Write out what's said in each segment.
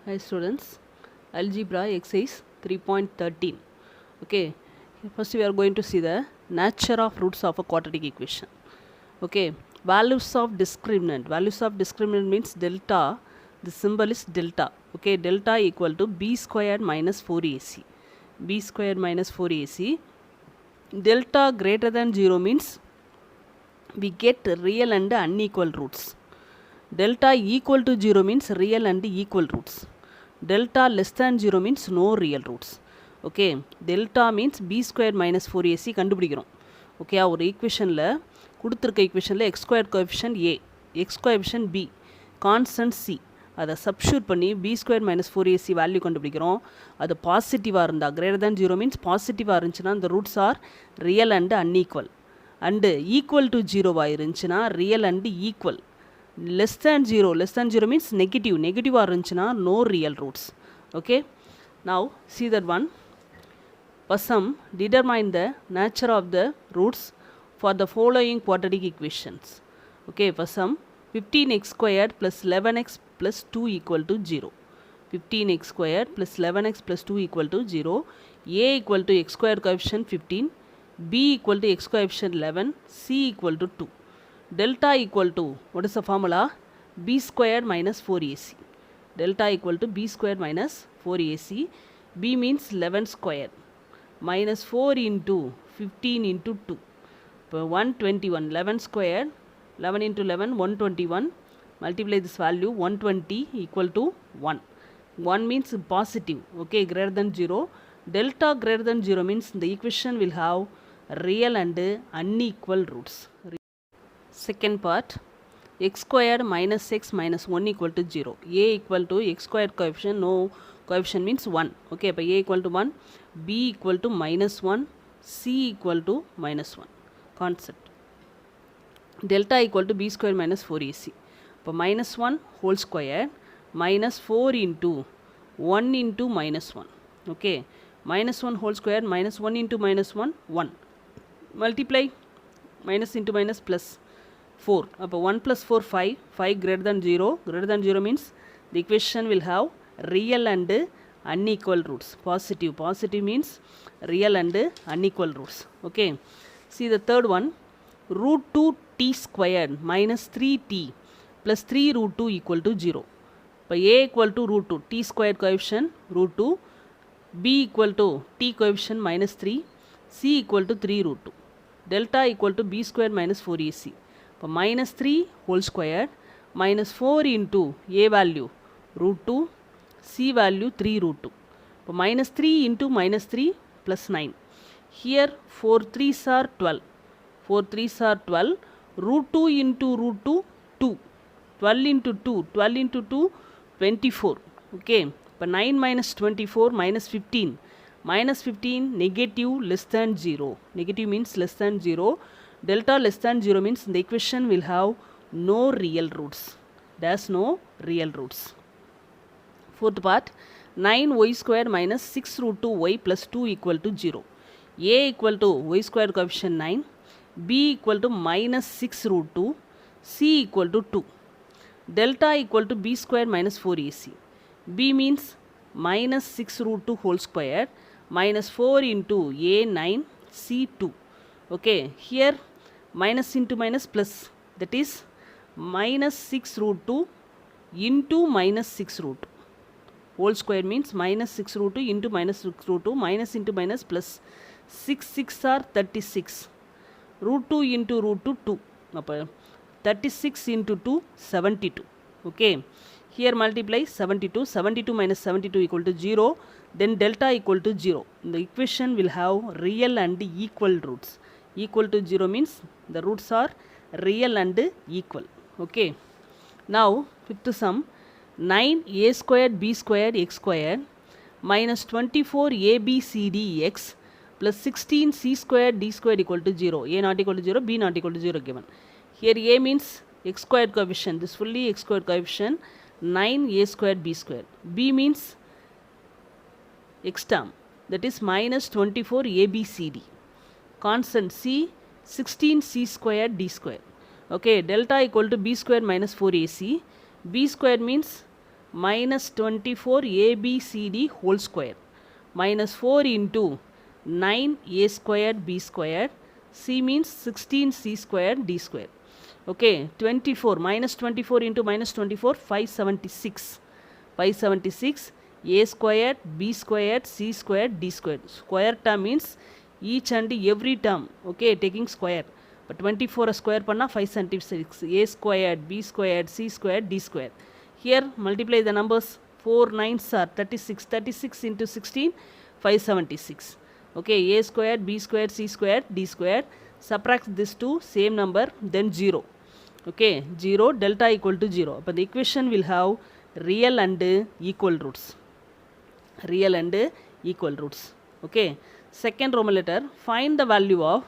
Hi students, algebra exercise 3.13. Okay, first we are going to see the nature of roots of a quadratic equation. Okay, values of discriminant means delta. The symbol is delta. Okay, delta equal to b squared minus 4ac. B squared minus 4ac. Delta greater than 0 means we get real and unequal roots. Delta equal to 0 means real and equal roots. Delta less than 0 means no real roots. Okay, delta means b squared minus 4ac கண்டுபிடிக்கிறோம். Okay, ஒரு ஈக்குவேஷனில் கொடுத்துருக்க ஈக்குவேஷனில் x square coefficient a, x coefficient b, constant c, அதை substitute பண்ணி b square minus 4ac value கண்டுபிடிக்கிறோம். அது பாசிட்டிவாக இருந்தால் கிரேட்டர் தேன் 0 மீன்ஸ் பாசிட்டிவாக இருந்துச்சுன்னா அந்த roots are real and unequal. And equal to 0வாக இருந்துச்சுன்னா real and equal. less than 0 means negative இருந்துச்சுன்னா no real roots. Okay, now see that one. For some, determine the nature of the roots for the following quadratic equations. Okay, for some, 15x squared plus 11x plus 2 equal to 0. 15x squared plus 11x plus 2 equal to 0. A equal to x squared coefficient 15, b equal to x coefficient 11, c equal to 2. Delta equal to, what is the formula? B squared minus 4ac. Delta equal to b squared minus 4ac. B means 11 squared minus 4 into 15 into 2. 121. 11 squared, 11 into 11, 121. Multiply this value, 120 equal to 1. 1 means positive. Okay, greater than 0. Delta greater than 0 means the equation will have real and unequal roots. Second part, x squared minus x minus 1 equal to 0. A equal to x squared coefficient, no coefficient means 1. Okay, but a equal to 1, b equal to minus 1, c equal to minus 1. Concept. Delta equal to b square minus 4ac. So minus 1 whole square minus 4 into 1 into minus 1. Okay, minus 1 whole square minus 1 into minus 1, 1. Multiply minus into minus plus 4. Appo 1 plus 4, 5. 5 greater than 0. Greater than 0 means the equation will have real and unequal roots. Positive. Positive means real and unequal roots. Okay. See the third one. Root 2 t squared minus 3t plus 3 root 2 equal to 0. By a equal to root 2. T squared coefficient root 2. B equal to t coefficient minus 3. C equal to 3 root 2. Delta equal to b squared minus 4ac. இப்போ minus 3 whole squared minus 4 into a value root 2, c value 3 root 2. இப்போ minus 3 into minus 3 plus 9. Here 4 3s are 12. 4 3s are 12. Root 2 into root 2, 2. 12 into 2, 12 into 2, 24. Okay. இப்போ 9 minus 24 minus 15. Minus 15 negative less than 0. Negative means less than 0. Delta less than 0 means the equation will have no real roots. There's no real roots. Fourth part, 9y squared minus 6 root 2y plus 2 equal to 0. A equal to y squared coefficient 9. B equal to minus 6 root 2. C equal to 2. Delta equal to b squared minus 4ac. B means minus 6 root 2 whole squared minus 4 into a 9, c 2. Okay, here minus into minus plus, that is minus 6 root 2 into minus 6 root 2. Whole square means minus 6 root 2 into minus 6 root 2, minus into minus plus. 6 6 are 36. Root 2 into root 2, 2. 36 into 2, 72. Okay, here multiply 72. 72 minus 72 equal to 0. Then delta equal to 0. The equation will have real and equal roots. Equal to 0 means the roots are real and equal. Okay. Now, fifth sum, 9a squared b squared x squared minus 24abcd x plus 16c squared d squared equal to 0. A not equal to 0, b not equal to 0 given. Here a means x squared coefficient. This fully x squared coefficient. 9a squared b squared. B means x term. That is minus 24abcd. Constant c 16c squared d squared. Okay, delta equal to b squared minus 4ac. B squared means minus 24 ABCD whole square minus 4 into 9 A squared B squared. C means 16C squared D squared. Okay, 24 minus 24 into minus 24, 576. 576 A squared B squared C squared D squared. Square term means each and every term. Okay, taking square. But 24 square panna 576. A squared B squared C squared D squared. Here multiply the numbers. 4 9s are 36. 36 into 16, 576. Okay, A squared B squared C squared D squared. Subtract this two, same number, then 0. Okay, 0, delta equal to 0. But the equation will have real and equal roots. Real and equal roots. Okay, second Roman letter, find the value of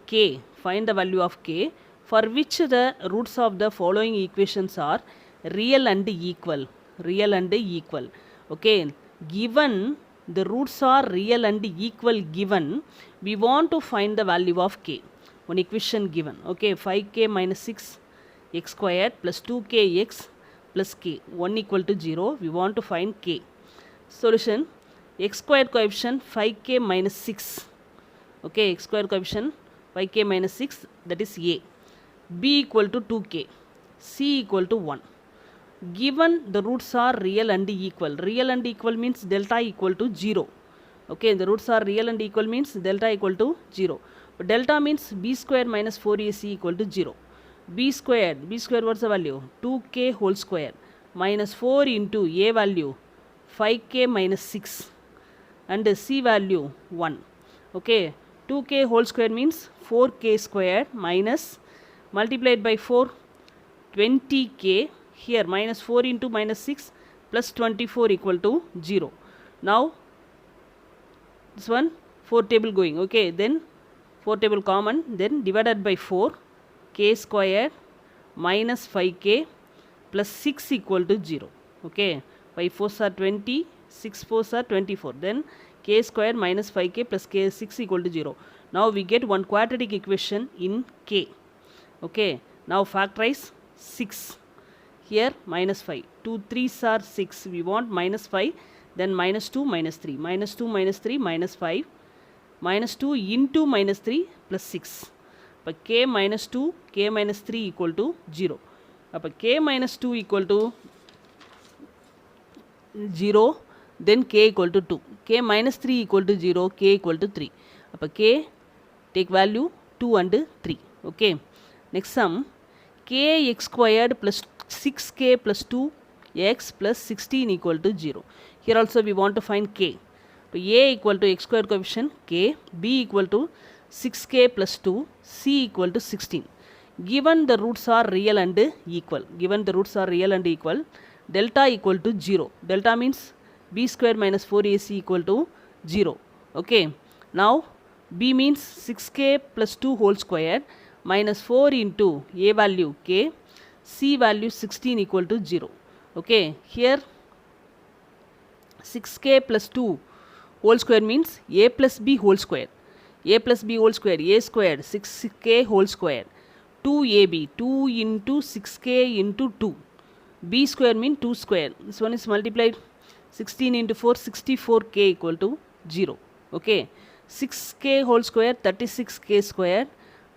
k. Find the value of k for which the roots of the following equations are real and equal. Real and equal. Okay, given the roots are real and equal given, we want to find the value of k. One equation given. Okay, 5k minus 6 x squared plus 2k x plus k. 1 equal to 0. We want to find k. Solution, x squared coefficient 5k minus 6. Okay, x squared coefficient 5k minus 6, that is a. B equal to 2k. C equal to 1. Given the roots are real and equal. Real and equal means delta equal to 0. Okay, the roots are real and equal means delta equal to 0. But delta means b square minus 4ac equal to 0. b square what's the value? 2k whole square minus 4 into a value 5k minus 6 and c value 1. Okay, 2k whole square means 4k square minus multiplied by 4 20k. Here minus 4 into minus 6 plus 24 equal to 0. Now this one 4 table going. Okay, then 4 table common, then divided by 4 k square minus 5k plus 6 equal to 0. Okay, 5 4s are 20, 6 4s are 24. Then k square minus 5k plus k 6 equal to 0. Now we get one quadratic equation in k. Okay, now factorize 6. Here minus 5. 2 3s are 6. We want minus 5. Then minus 2 minus 3. Minus 2 minus 3 minus 5. Minus 2 into minus 3 plus 6. But k minus 2, k minus 3 equal to 0. But k minus 2 equal to 0. Then k equal to 2. K minus 3 equal to 0. K equal to 3. But k take value 2 and 3. Okay. Next sum, k x squared plus 6k plus 2x plus 16 equal to 0. Here also we want to find k. So a equal to x squared coefficient k, b equal to 6k plus 2, c equal to 16. Given the roots are real and equal. Given the roots are real and equal, delta equal to 0. Delta means b square minus 4ac equal to 0. Okay. Now b means 6k plus 2 whole square minus 4 into a value k, c value 16 equal to 0. Okay, here 6k plus 2 whole square means a plus b whole square. A plus b whole square, a squared 6k whole square. 2ab, 2 into 6k into 2. b square means 2 square. This one is multiplied 16 into 4, 64k equal to 0. Okay, 6k whole square, 36k square.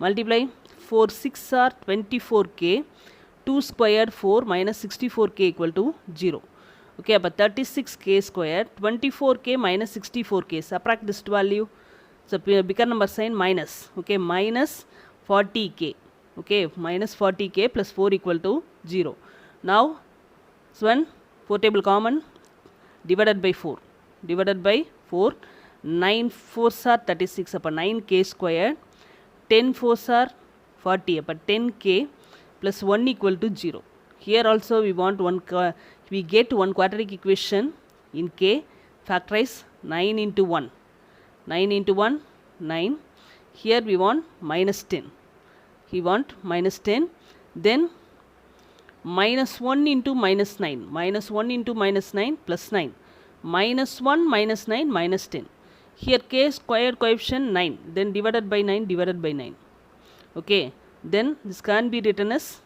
Multiply 4 6 are 24k. 2 squared 4 minus 64k equal to 0. Okay, but 36k square, 24k minus 64k. Subtract this value. So bigger number sign minus. Okay, minus 40k. Okay, minus 40k plus 4 equal to 0. Now this one 4 table common, divided by 4. Divided by 4. 9 4s are 36 upon 9k square. 10 4s are 40 upon 10k plus 1 equal to 0. Here also we want we get one quadratic equation in k. Factorize 9 into 1. 9 into 1, 9. Here we want minus 10. We want minus 10. Then minus 1 into minus 9. Minus 1 into minus 9 plus 9. Minus 1 minus 9 minus 10. Here k squared coefficient 9. Then divided by 9 divided by 9. Okay. Then this can be written as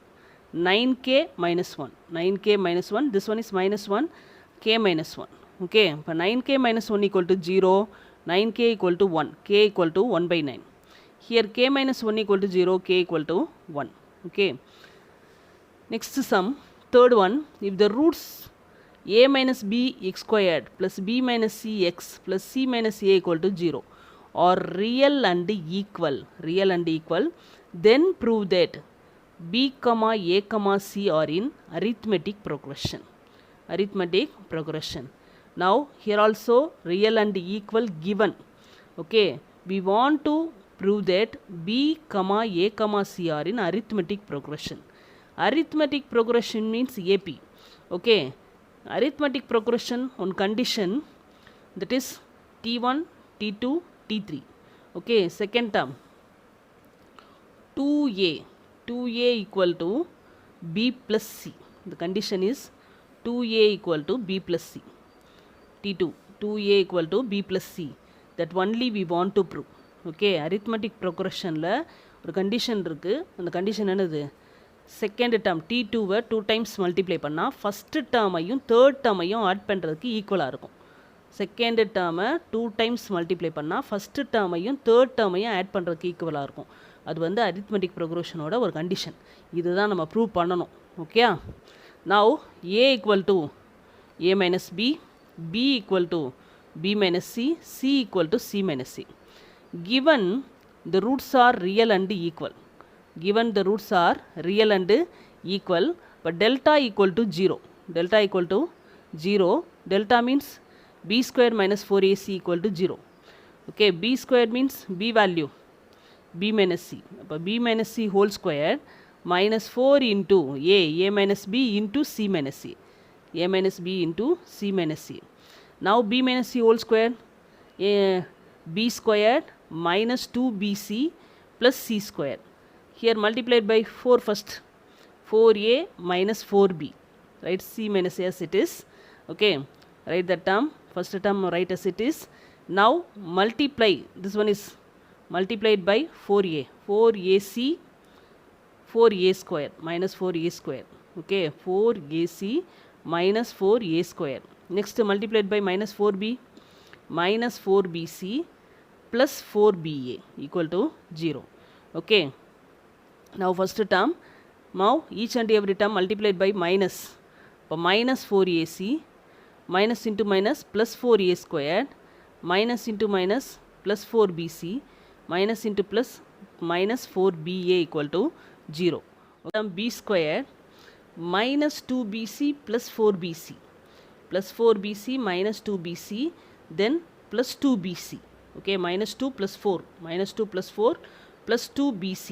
9k minus 1. 9k minus 1. This one is minus 1. K minus 1. Okay. இப்போ 9k minus 1 equal to 0. 9k equal to 1. K equal to 1 by 9. Here k minus 1 equal to 0. K equal to 1. Okay. Next sum. Third one. If the roots a minus b x squared plus b minus c x plus c minus a equal to 0 are real and equal, then prove that b comma a comma c are in arithmetic progression. Now here also real and equal given. Okay, we want to prove that b comma a comma c are in arithmetic progression. Arithmetic progression means AP. Okay, arithmetic progression on condition, that is t1 t2 t3. Okay, second term 2a equal to b plus c. The condition is 2a equal to b plus c. t2 2a equal to b plus c. That only we want to prove. Okay, arithmetic progression la ஒரு condition இருக்கு. அந்த condition என்னது? Second term t2வை 2 times multiply பண்ணால் first டேர்மையும் third டேர்மையும் add பண்ணுறதுக்கு ஈக்குவலாக இருக்கும். Second டேர்மை 2 times multiply பண்ணால் ஃபஸ்ட்டு டேர்மையும் தேர்ட் டேர்மையும் ஆட் பண்ணுறதுக்கு ஈக்குவலாக இருக்கும். அது வந்து அரித்மெட்டிக் ப்ரோக்ரஷனோட ஒரு கண்டிஷன். இதுதான் நம்ம ப்ரூவ் பண்ணணும். Okay, now a equal to a minus b, b equal to b minus c, c equal to c minus c. given the roots are real and equal. Given the roots are real and equal, but delta equal to 0. Delta equal to 0. Delta means b square minus 4ac equal to 0. Okay, b square means b value, b minus c. b minus c whole square minus 4 into a minus b into c minus c. a minus b into c minus c. Now b minus c whole square, b squared minus 2bc plus c square. Here multiplied by 4 first, 4a minus 4b, right? C minus as it is. Okay, write that term, first term write as it is. Now multiply, this one is multiplied by 4a, 4ac, 4a square minus 4a square. Okay, 4ac minus 4a square. Next multiplied by minus 4b, minus 4bc plus 4ba equal to 0. Okay, now first term, now each and every term multiplied by minus. இப்போ minus 4ac, minus into minus plus 4a squared, minus into minus plus 4bc, minus into plus minus 4ba equal to 0. Term b squared minus 2bc plus 4bc, plus 4bc minus 2bc, then plus 2bc. Okay, minus 2 plus 4, minus 2 plus 4 plus 2bc.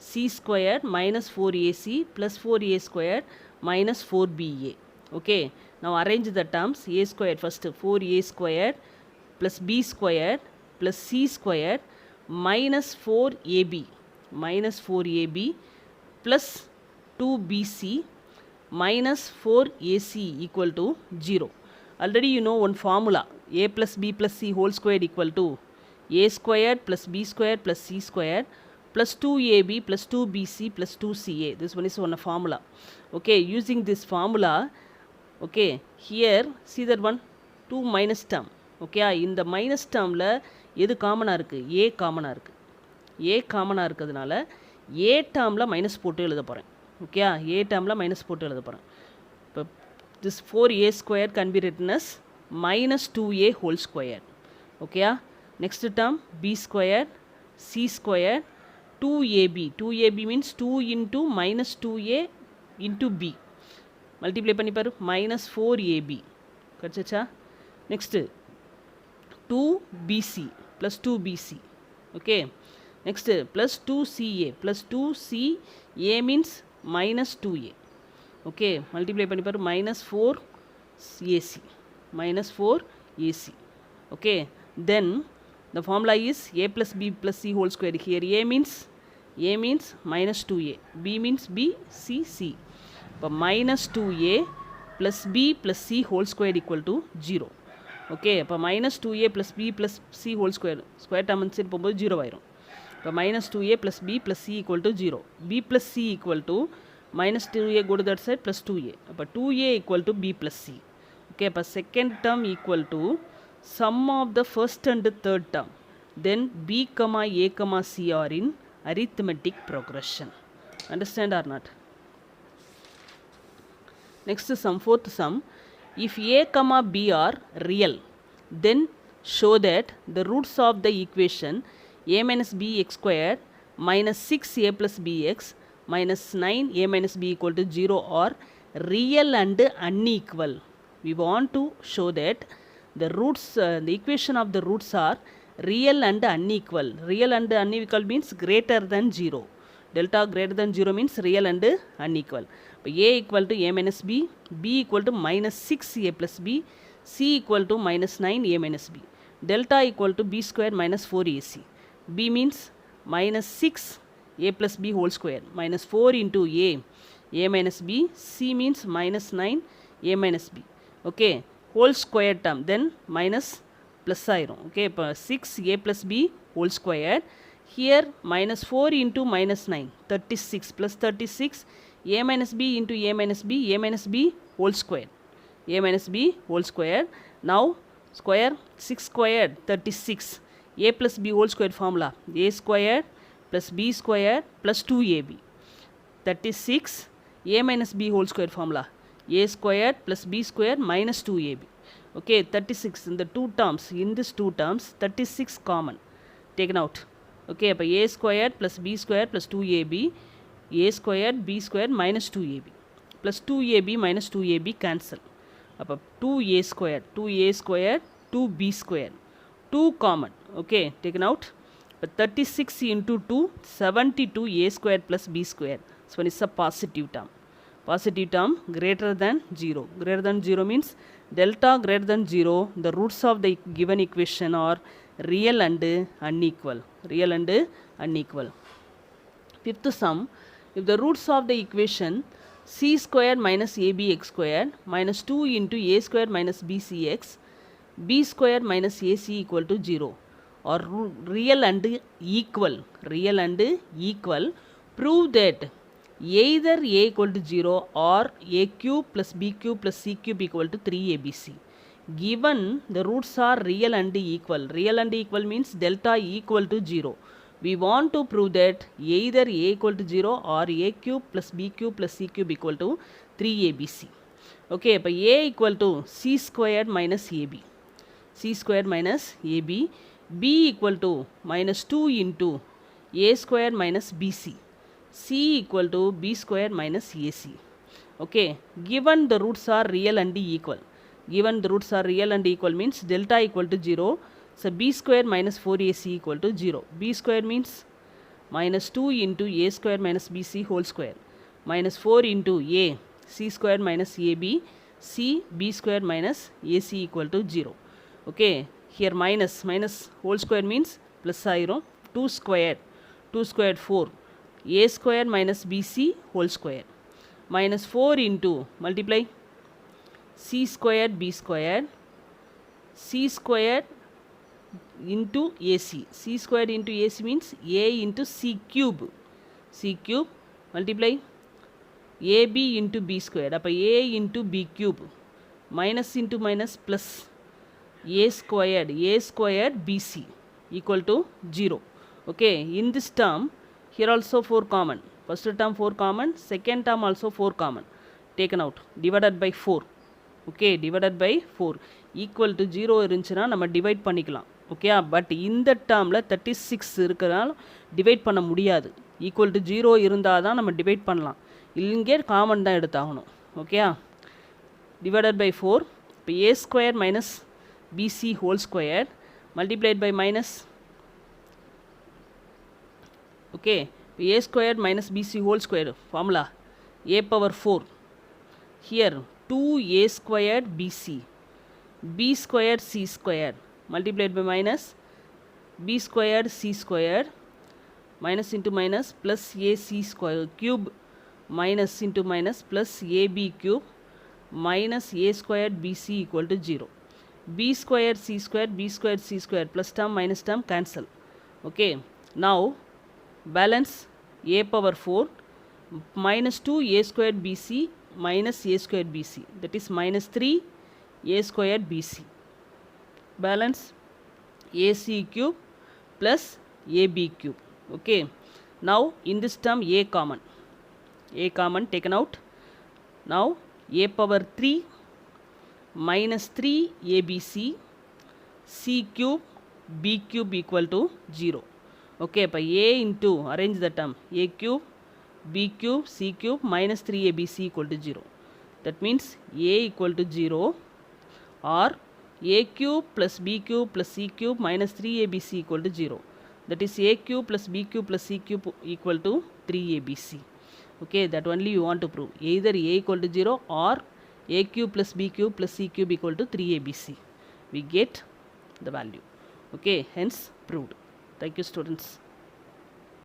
c squared minus 4ac plus 4a squared minus 4ba. Okay, now arrange the terms. A squared first, 4a squared plus b squared plus c squared minus 4ab, minus 4ab plus 2bc minus 4ac equal to 0. Already you know one formula, a plus b plus c whole squared equal to a squared plus b squared plus c squared plus 2ab plus 2bc plus 2ca. This one is one formula. Okay, using this formula, okay, here see that one 2 minus term. Okay, in the minus term la எது காமனாக இருக்குது? a காமனாக இருக்குது. a காமனாக இருக்கிறதுனால a டேர்மில் minus போட்டு எழுத போகிறேன். ஓகே, a டேர்மில் மைனஸ் போட்டு எழுத போகிறேன். இப்போ this 4a square can be written as minus 2a whole square. Okay, next term b squared c squared 2ab. 2ab means 2 into minus 2a into b. Multiply பண்ணி பாரு, minus 4ab. கடிச்சா? Next 2bc plus 2bc. Okay, next plus 2ca plus 2ca means minus 2a. Okay, multiply பண்ணி பாரு, minus 4ac, minus 4ac. Okay, then the formula is a plus b plus c whole square. Here a means minus 2a, b means b, c, c. But minus 2a plus b plus c whole square equal to 0. Okay, இப்போ minus 2a plus b plus c whole square, square term side போகும்போது 0 ஆயிரும். இப்போ minus 2a plus b plus c equal to 0. b plus c equal to minus 2a go to that side plus 2a. அப்போ 2a equal to b plus c. Okay, அப்போ second term equal to sum of the first and third term. Then b comma a comma c are in arithmetic progression. Understand or not? Next sum, fourth sum. If a comma b are real, then show that the roots of the equation a minus b x squared minus 6a plus bx minus 9a minus b equal to 0 are real and unequal. We want to show that the roots, the equation of the roots are real and unequal. Real and unequal means greater than 0. Delta greater than 0 means real and unequal. A equal to a minus b, b equal to minus 6a plus b, c equal to minus 9a minus b. Delta equal to b square minus 4ac. b means minus 6a plus b whole square minus 4 into a minus b. c means minus 9a minus b. Okay, whole square term, then minus plus ஆயிரும். Okay, இப்போ 6a plus b whole square. Here minus 4 into minus 9, 36 plus 36, a minus b into a minus b whole square. a minus b whole square. Now square 6 squared 36. a plus b whole square formula. a squared plus b squared plus 2ab. 36 a minus b whole square formula. a squared plus b squared minus 2ab. Okay, 36 in the two terms. In these two terms, 36 common. Taken out. Okay, அப்போ a squared plus b squared plus 2ab, a squared b squared minus 2ab plus 2ab minus 2ab cancel. அப்போ 2a squared, 2b squared, 2 common. Okay, taken out. But 36 into 2, 72a squared plus b squared. So one is a positive term. Positive term greater than 0. Greater than 0 means delta greater than 0, the roots of the given equation are real and unequal. Real and unequal. Fifth sum, if the roots of the equation c squared minus abx squared minus 2 into a squared minus bcx, b squared minus ac equal to 0 are real and equal. Real and equal. Prove that either a equal to 0 or a cube plus b cube plus c cube equal to 3abc. Given the roots are real and equal. Real and equal means delta equal to 0. We want to prove that either a equal to 0 or a cube plus b cube plus c cube equal to 3abc. Okay, இப்போ a equal to c squared minus ab. c squared minus ab. b equal to minus 2 into a squared minus bc. c equal to b square minus ac. Okay, given the roots are real and equal. Given the roots are real and equal means delta equal to 0. So b square minus 4ac equal to 0. b square means minus 2 into a square minus bc whole square minus 4 into a c square minus ab, c b square minus ac equal to 0. Okay, here minus whole square means plus ஆயிரும். 2 squared 4. a square minus bc whole square minus 4 into multiply c squared b squared, c squared into ac. c squared into ac means a into c cube. c cube multiply ab into b squared. அப்போ a into b cube minus into minus plus a squared bc equal to 0. Okay, in this term here also 4 common. First term 4 common, second term also 4 common. Taken out. Divided by 4. Okay, divided by 4. Equal to 0 இருந்துச்சுன்னா நம்ம divide பண்ணிக்கலாம். Okay, but இந்த டேர்மில் 36 இருக்கிறனால divide பண்ண முடியாது. Equal to 0 இருந்தால் தான் நம்ம டிவைட் பண்ணலாம். இங்கே காமன் தான் எடுத்தாகணும். Okay, divided by 4. இப்போ a square minus BC whole square multiplied by minus. Okay, a squared minus bc whole square formula a power 4. Here 2a squared bc, b squared c squared multiplied by minus b squared c squared minus into minus plus ac square cube minus into minus plus ab cube minus a squared bc equal to 0. b squared c squared, b squared c squared plus term minus term cancel. Okay, now balance a power 4 minus 2 a squared bc minus a squared bc, that is minus 3 a squared bc, balance ac cube plus ab cube. Okay, now in this term a common taken out. Now a power 3 minus 3 abc c cube b cube equal to 0. Okay, இப்போ a into arrange the term a cube b cube c cube minus 3abc equal to 0. That means a equal to 0 or a cube plus b cube plus c cube minus 3abc equal to 0. That is a cube plus b cube plus c cube equal to 3abc. Okay, that only you want to prove. Either a equal to 0 or a cube plus b cube plus c cube equal to 3abc. We get the value. Okay, hence proved. Thank you, students.